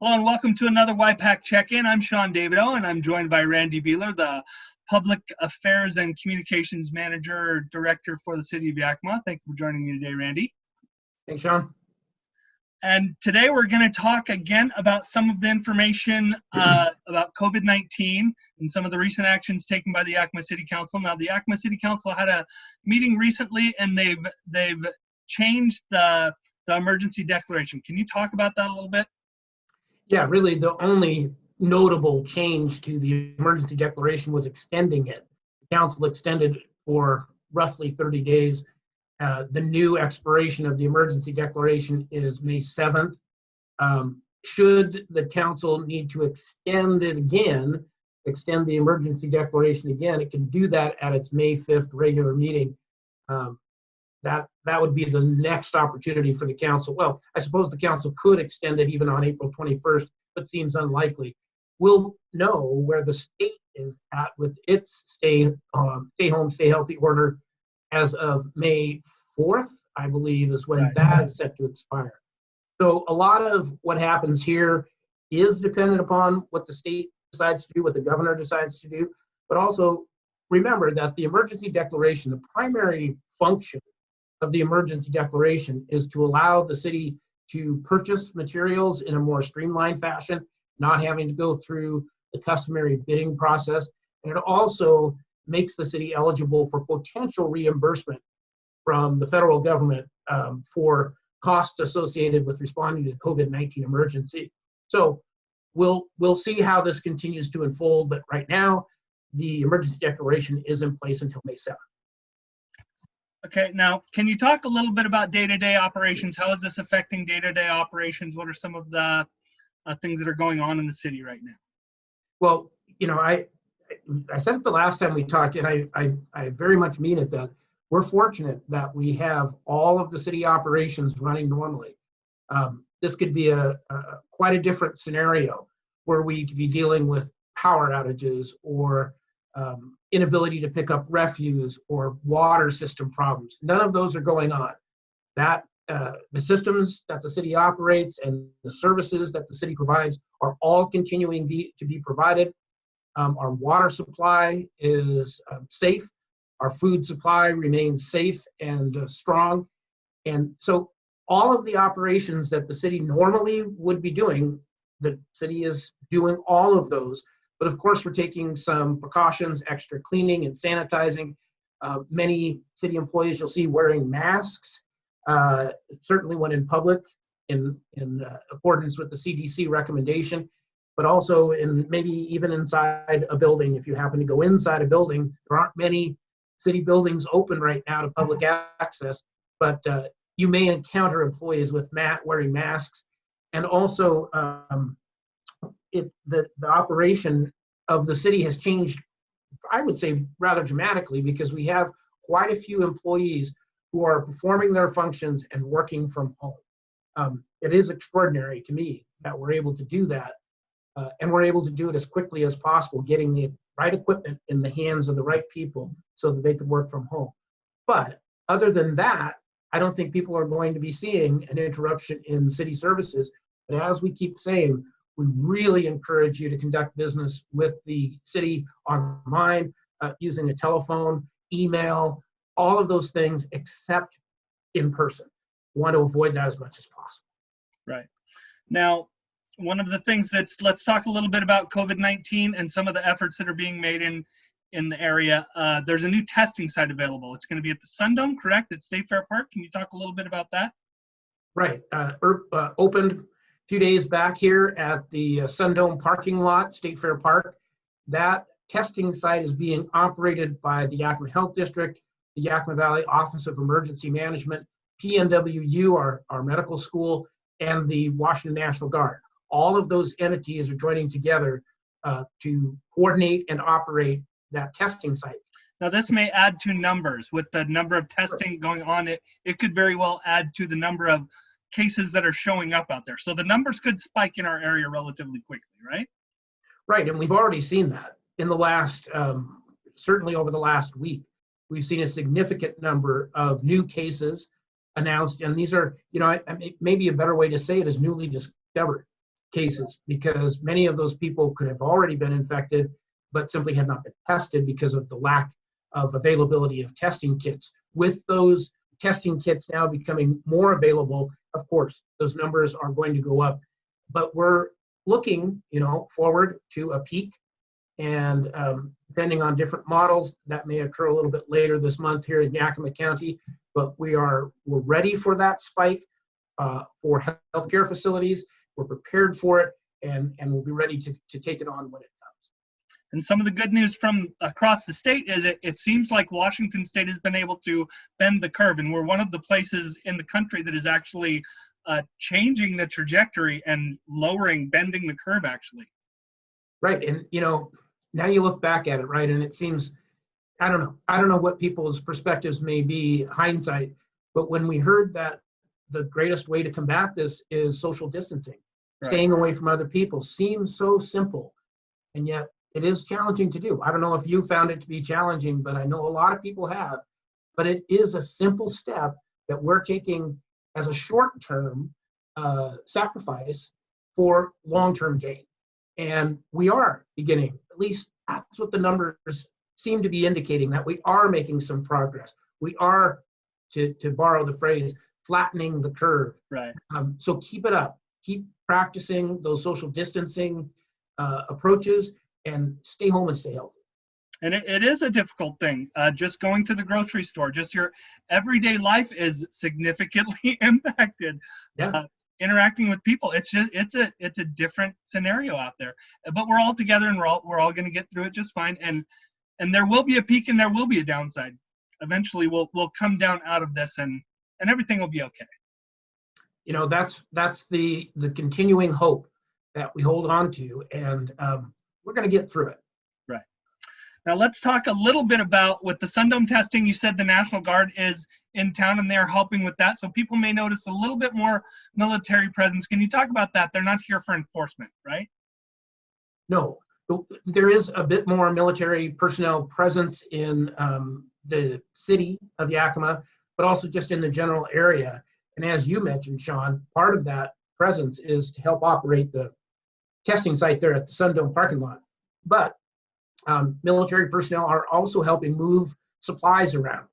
Hello and welcome to another PAC Check-in. I'm Sean Davido and I'm joined by Randy Beehler, the Public Affairs and Communications Manager Director for the City of Yakima. Thank you for joining me today, Randy. Thanks, Sean. And today we're going to talk again about some of the information about COVID-19 and some of the recent actions taken by the Yakima City Council. Now, the Yakima City Council had a meeting recently and they've changed the emergency declaration. Can you talk about that a little bit? Yeah, really the only notable change to the emergency declaration was extending it. The council extended for roughly 30 days. The new expiration of the emergency declaration is May 7th. Should the council need to extend it again, extend the emergency declaration again, it can do that at its May 5th regular meeting. That would be the next opportunity for the council. Well, I suppose the council could extend it even on April 21st, but seems unlikely. We'll know where the state is at with its stay home, stay healthy order as of May 4th, I believe, is when that is set to expire. So a lot of what happens here is dependent upon what the state decides to do, what the governor decides to do, but also remember that the emergency declaration, the primary function of the emergency declaration is to allow the city to purchase materials in a more streamlined fashion, not having to go through the customary bidding process. And it also makes the city eligible for potential reimbursement from the federal government for costs associated with responding to the COVID-19 emergency. So we'll see how this continues to unfold, but right now the emergency declaration is in place until May 7th. Okay, now, can you talk a little bit about day-to-day operations? How is this affecting day-to-day operations? What are some of the things that are going on in the city right now? Well, you know, I said it the last time we talked, and I very much mean it, that we're fortunate that we have all of the city operations running normally. This could be quite a different scenario where we could be dealing with power outages or inability to pick up refuse or water system problems. None of those are going on. That the systems that the city operates and the services that the city provides are all continuing to be provided. Our water supply is safe. Our food supply remains safe and strong. And so all of the operations that the city normally would be doing, the city is doing all of those. But of course, we're taking some precautions, extra cleaning and sanitizing. Many city employees you'll see wearing masks, certainly when in public, in accordance with the CDC recommendation, but also in maybe even inside a building. If you happen to go inside a building, there aren't many city buildings open right now to public access, but you may encounter employees with wearing masks. And also, the operation of the city has changed, I would say, rather dramatically, because we have quite a few employees who are performing their functions and working from home. It is extraordinary to me that we're able to do that, and we're able to do it as quickly as possible, getting the right equipment in the hands of the right people so that they could work from home. But other than that, I don't think people are going to be seeing an interruption in city services. But as we keep saying, we really encourage you to conduct business with the city online, using a telephone, email, all of those things except in person. We want to avoid that as much as possible. Right. Now, one of the things let's talk a little bit about COVID-19 and some of the efforts that are being made in the area. There's a new testing site available. It's going to be at the Sundome, correct, at State Fair Park. Can you talk a little bit about that? Right. Opened 2 days back here at the Sundome parking lot, State Fair Park. That testing site is being operated by the Yakima Health District, the Yakima Valley Office of Emergency Management, PNWU, our medical school, and the Washington National Guard. All of those entities are joining together to coordinate and operate that testing site. Now, this may add to numbers. With the number of testing going on, it could very well add to the number of cases that are showing up out there. So the numbers could spike in our area relatively quickly, right? Right, and we've already seen that in the last, certainly over the last week. We've seen a significant number of new cases announced, and these are, maybe a better way to say it is newly discovered. cases because many of those people could have already been infected, but simply had not been tested because of the lack of availability of testing kits. With those testing kits now becoming more available, of course, those numbers are going to go up. But we're looking, forward to a peak, and depending on different models, that may occur a little bit later this month here in Yakima County. But we're ready for that spike for healthcare facilities. We're prepared for it, and we'll be ready to take it on when it comes. And some of the good news from across the state is it seems like Washington State has been able to bend the curve, and we're one of the places in the country that is actually changing the trajectory and bending the curve, actually. Right, and now you look back at it, right, and it seems, I don't know what people's perspectives may be, hindsight, but when we heard that the greatest way to combat this is social distancing, right, staying away from other people, seems so simple, and yet it is challenging to do. I don't know if you found it to be challenging, but I know a lot of people have. But it is a simple step that we're taking as a short-term sacrifice for long-term gain. And we are beginning, at least that's what the numbers seem to be indicating, that we are making some progress. We are, to borrow the phrase, flattening the curve. Right. So keep it up. Keep practicing those social distancing approaches, and stay home and stay healthy. And it is a difficult thing. Just going to the grocery store, just your everyday life is significantly impacted. Yeah. Interacting with people, it's a different scenario out there. But we're all together, and we're all going to get through it just fine. And there will be a peak, and there will be a downside. Eventually, we'll come down out of this, and everything will be okay. That's the continuing hope that we hold on to, and we're going to get through it. Right. Now let's talk a little bit about, with the Sundome testing, you said the National Guard is in town and they're helping with that. So people may notice a little bit more military presence. Can you talk about that? They're not here for enforcement, right? No, there is a bit more military personnel presence in the city of Yakima, but also just in the general area. And as you mentioned, Sean, part of that presence is to help operate the testing site there at the Sundome parking lot. But military personnel are also helping move supplies around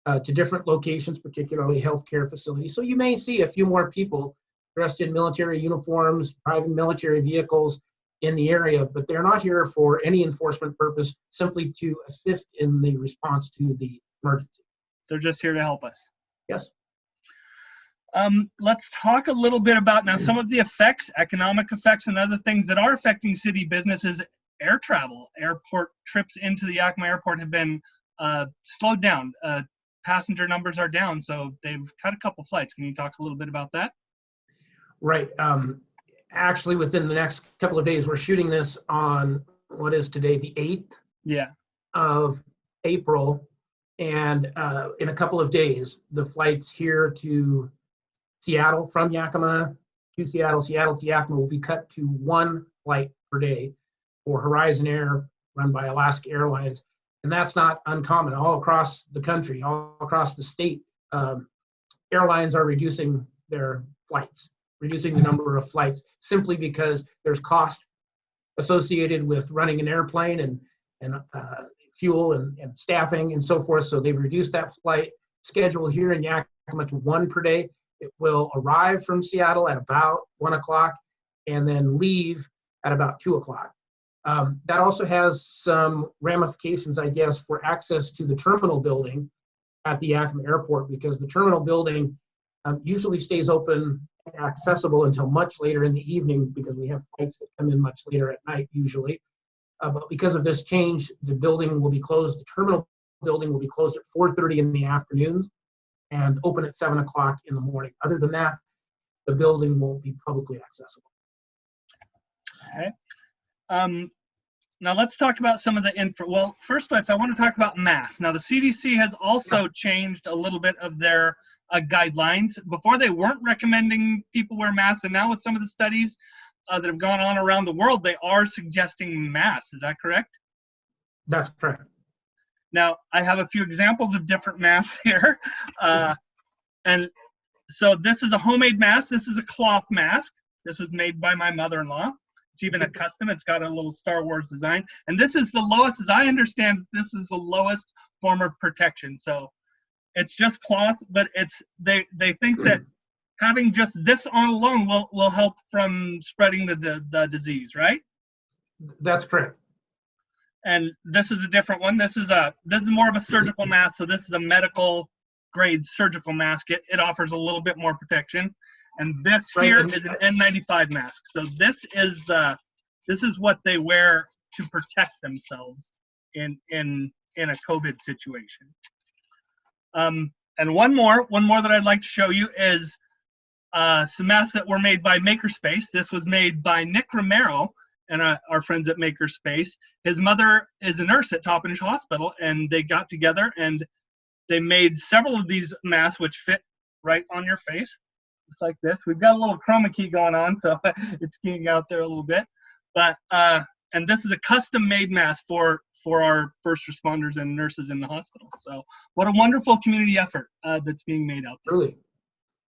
to different locations, particularly healthcare facilities. So you may see a few more people dressed in military uniforms, driving military vehicles in the area, but they're not here for any enforcement purpose, simply to assist in the response to the emergency. They're just here to help us. Yes. Let's talk a little bit about now some of the effects, economic effects, and other things that are affecting city businesses. Air travel, airport trips into the Yakima airport have been slowed down. Passenger numbers are down, so they've cut a couple flights. Can you talk a little bit about that? Right. Actually, within the next couple of days, we're shooting this on what is today, the 8th of April. And in a couple of days, the flights here to Seattle, from Yakima to Seattle, Seattle to Yakima, will be cut to one flight per day for Horizon Air, run by Alaska Airlines. And that's not uncommon. All across the country, all across the state, airlines are reducing their flights, reducing the number of flights, simply because there's cost associated with running an airplane and fuel and staffing and so forth. So they've reduced that flight schedule here in Yakima to one per day. It will arrive from Seattle at about 1 o'clock and then leave at about 2 o'clock. That also has some ramifications, I guess, for access to the terminal building at the Yakima Airport, because the terminal building usually stays open and accessible until much later in the evening, because we have flights that come in much later at night usually. But because of this change, the building will be closed. The terminal building will be closed at 4:30 in the afternoons and open at 7 o'clock in the morning. Other than that, the building won't be publicly accessible. Okay. Now let's talk about some of the info. Well, first I want to talk about masks. Now the CDC has also changed a little bit of their guidelines. Before they weren't recommending people wear masks, and now with some of the studies that have gone on around the world, they are suggesting masks. Is that correct? That's correct. Now, I have a few examples of different masks here. And so this is a homemade mask. This is a cloth mask. This was made by my mother-in-law. It's even a custom. It's got a little Star Wars design. And this is the lowest, as I understand, this is the lowest form of protection. So it's just cloth, but they think that having just this on alone will help from spreading the disease, right? That's correct. And this is a different one. This is more of a surgical mask. So this is a medical grade surgical mask. It offers a little bit more protection. And this here is an N95 mask. So this is what they wear to protect themselves in a COVID situation. And one more that I'd like to show you is some masks that were made by Makerspace. This was made by Nick Romero and our friends at Makerspace. His mother is a nurse at Toppenish Hospital, and they got together and they made several of these masks which fit right on your face, just like this. We've got a little chroma key going on, so it's keying out there a little bit. But and this is a custom-made mask for our first responders and nurses in the hospital. So what a wonderful community effort that's being made out there.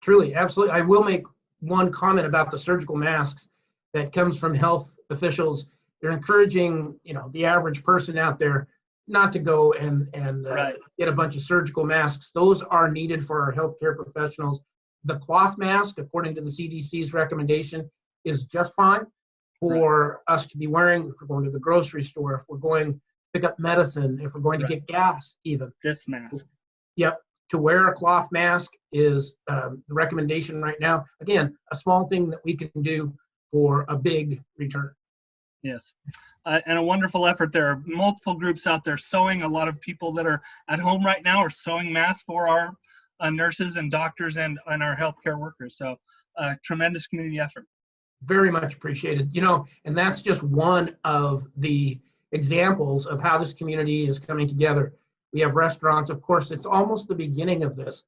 Truly, absolutely. I will make one comment about the surgical masks that comes from health officials. They're encouraging, the average person out there not to go and get a bunch of surgical masks. Those are needed for our healthcare professionals. The cloth mask, according to the CDC's recommendation, is just fine for us to be wearing if we're going to the grocery store, if we're going to pick up medicine, if we're going to get gas even. This mask. Yep. To wear a cloth mask is the recommendation right now. Again, a small thing that we can do for a big return. Yes, and a wonderful effort. There are multiple groups out there sewing. A lot of people that are at home right now are sewing masks for our nurses and doctors and our healthcare workers. So tremendous community effort. Very much appreciated. And that's just one of the examples of how this community is coming together. We have restaurants, of course, it's almost the beginning of this,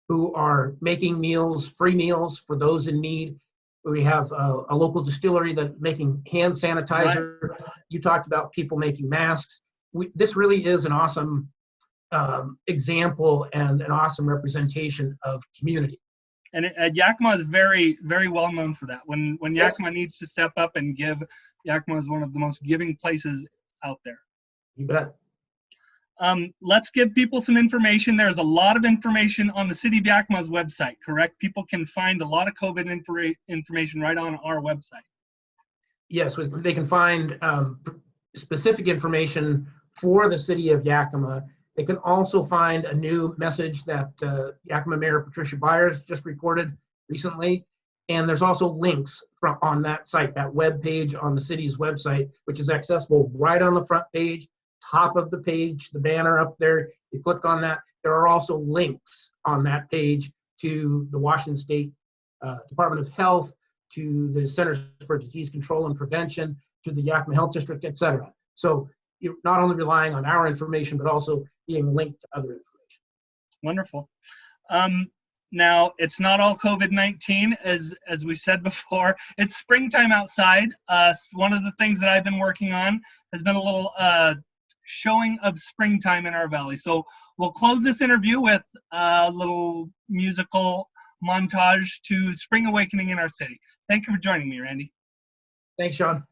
who are making meals, free meals for those in need. We have a local distillery that's making hand sanitizer. Right. You talked about people making masks. This really is an awesome example and an awesome representation of community. And Yakima is very, very well known for that. When Yakima needs to step up and give, Yakima is one of the most giving places out there. You bet. Let's give people some information. There's a lot of information on the City of Yakima's website, correct? People can find a lot of COVID information right on our website. Yes, they can find specific information for the City of Yakima. They can also find a new message that Yakima Mayor Patricia Byers just recorded recently. And there's also links on that site, that web page on the city's website, which is accessible right on the front page. Top of the page, the banner up there, you click on that. There are also links on that page to the Washington State Department of Health, to the Centers for Disease Control and Prevention, to the Yakima Health District, etc. So you're not only relying on our information, but also being linked to other information. Wonderful. Now, it's not all COVID-19, as we said before. It's springtime outside. One of the things that I've been working on has been a little showing of springtime in our valley. So we'll close this interview with a little musical montage to Spring Awakening in our city. Thank you for joining me, Randy. Thanks, Sean.